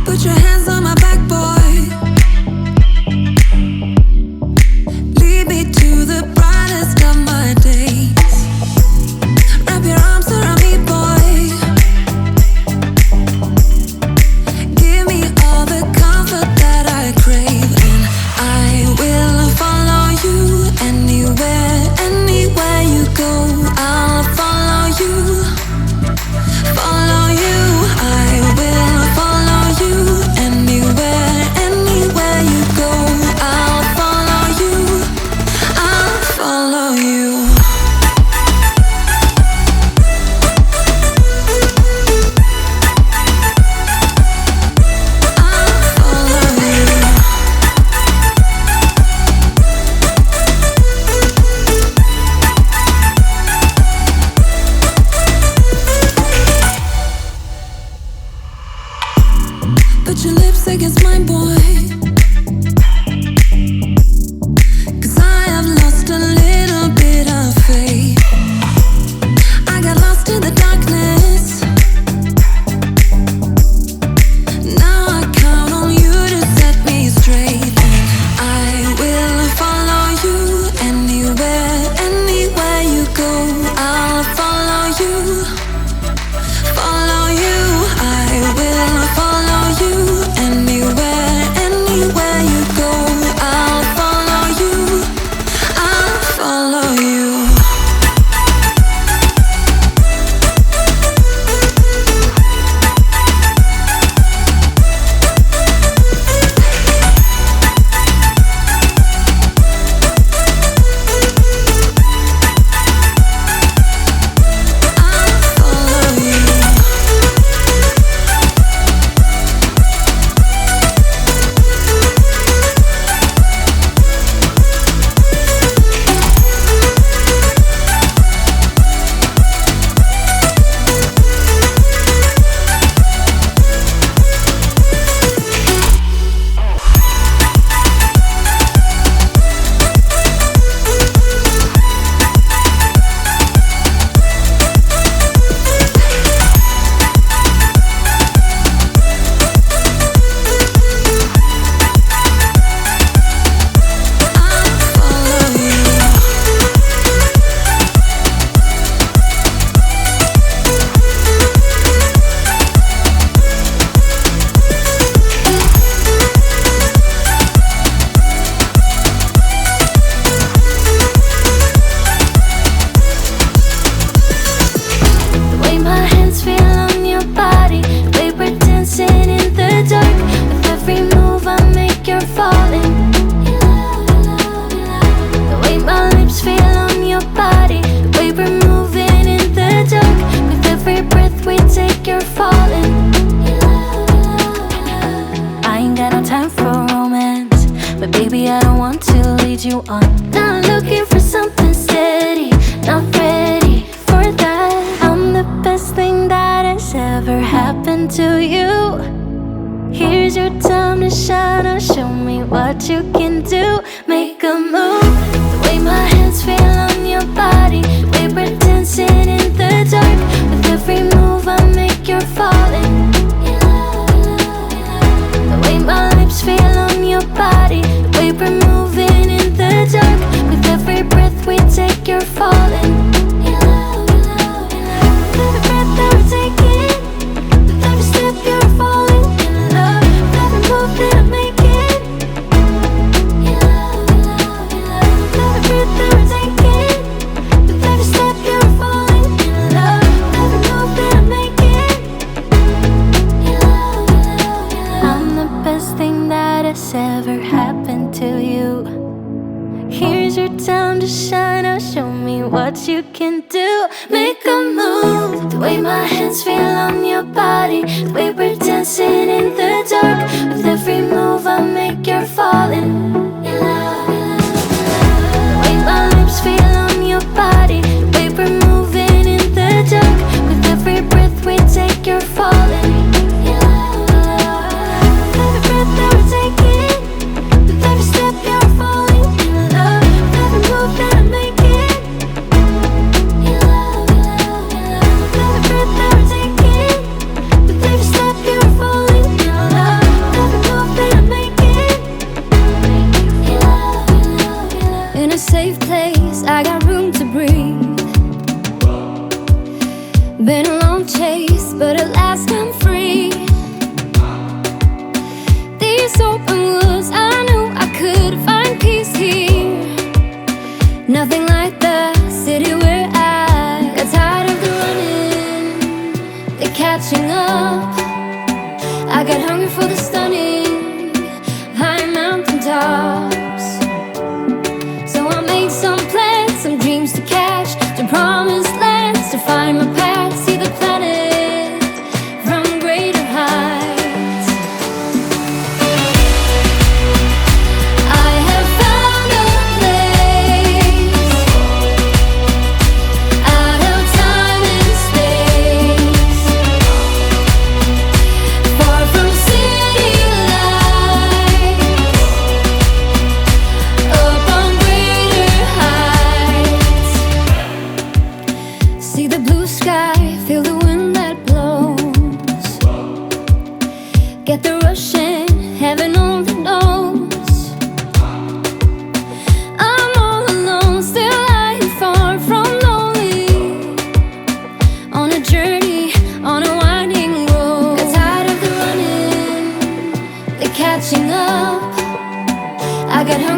Put your hands on my back, boy. Lead me to the brightest of my days. Wrap your arms around me, boy. Give me all the comfort that I crave, and I will follow you anywhere, anywhere you go. I'll follow you, follow you. I will follow you anywhere, anywhere you go. I'll follow you, I'll follow you. Put your lips against mine, boy. 'Cause I have lost a little bit of faith. I got lost in the darkness. Now I count on you to set me straight. I will follow you anywhere, anywhere you go. I'll follow you, follow you. I will follow you anywhere, anywhere you go. I'll follow you, I'll follow you. You on. Not looking for something steady, not ready for that. I'm the best thing that has ever happened to you. Here's your time to shine. Now show me what you can do. Make a move. The way my hands feel on your body, the way we're dancing in the dark. With every move I make, you're falling. The way my lips feel on your body, the way we're moving in the dark. With every breath we take, you're falling. With every breath that we're taking, with every step you're falling in love. With every move that I'm making, with every breath that we're taking, with every step you're falling in love. With every move that I'm making, I'm the best thing that has ever happened to you. Here's your time to shine. Now show me what you can do. Make a move. The way my hands feel on your body, the way we're dancing in the dark. With every move I make, you're falling. The way my lips feel on your body, the way we're moving in the dark. With every breath we take, you're falling. With every breath that we're taking, with every step you're falling in love. With every move that I'm making, with every breath that we're taking, with every step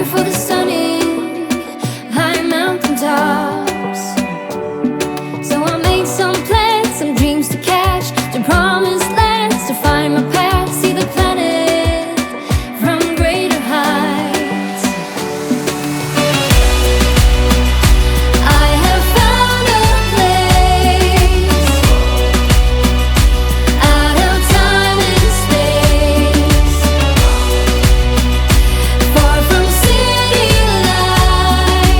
hungry for the sunny high mountain tops. So I made some plans, some dreams to catch, to promised lands, to find my path, see the planet from greater heights. I have found a place out of time and space, far from city lights,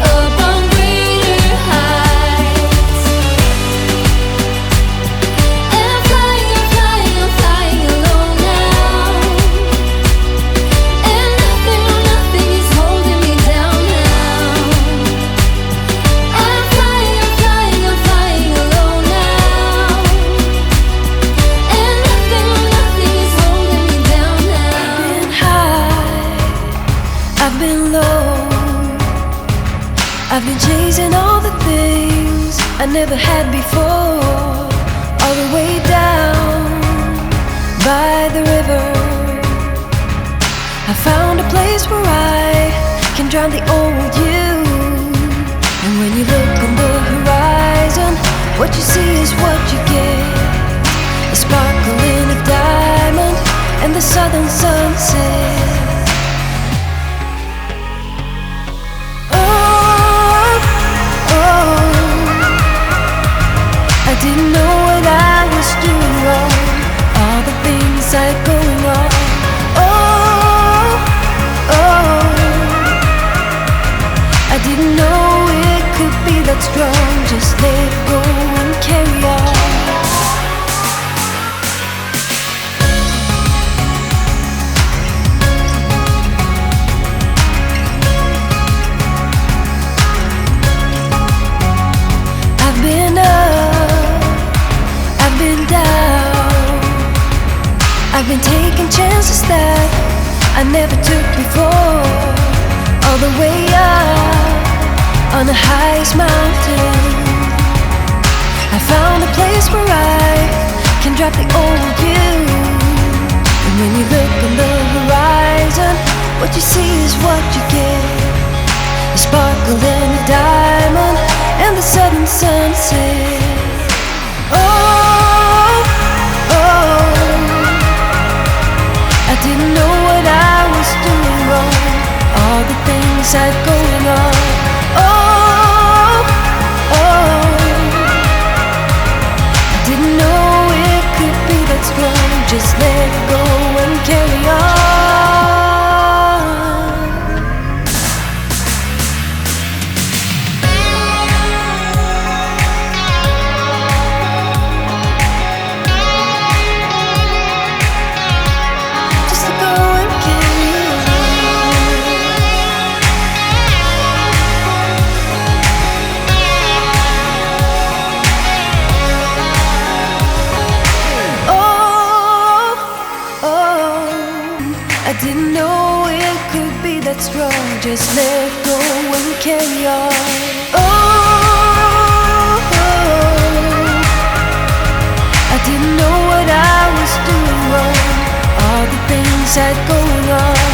up on greater heights. And I'm flying, I'm flying, I'm flying alone now. And nothing, no nothing is holding me down now. I'm flying, I'm flying, I'm flying alone now. And nothing, no nothing is holding me down now. I've been high, I've been low, I've been chasing all the things I never had before. All the way down by the river, I found a place where I can drown the old you. And when you look on the horizon, what you see is what you get. The sparkling of diamond and the southern sunset. Oh, oh, I didn't know what I was doing wrong, all the things I had going on. Oh, oh, I didn't know it could be that strong. Just let it go and carry on. I've been up, I've been down, I've been taking chances that I never took before. All the way up on the highest mountain, I found a place where I can drop the old you. And when you look on the horizon, what you see is what you get. The sparkle and the diamond and the southern sunset. Oh, oh, I didn't know what I was doing wrong, all the things I had going on. Oh, oh, I didn't know it could be that strong. Just let it go and carry on. Just to go and carry on. Oh, oh, I didn't know it could be that strong. Just let go and carry on. Oh, I didn't know what I was doing wrong, all the things I had going on.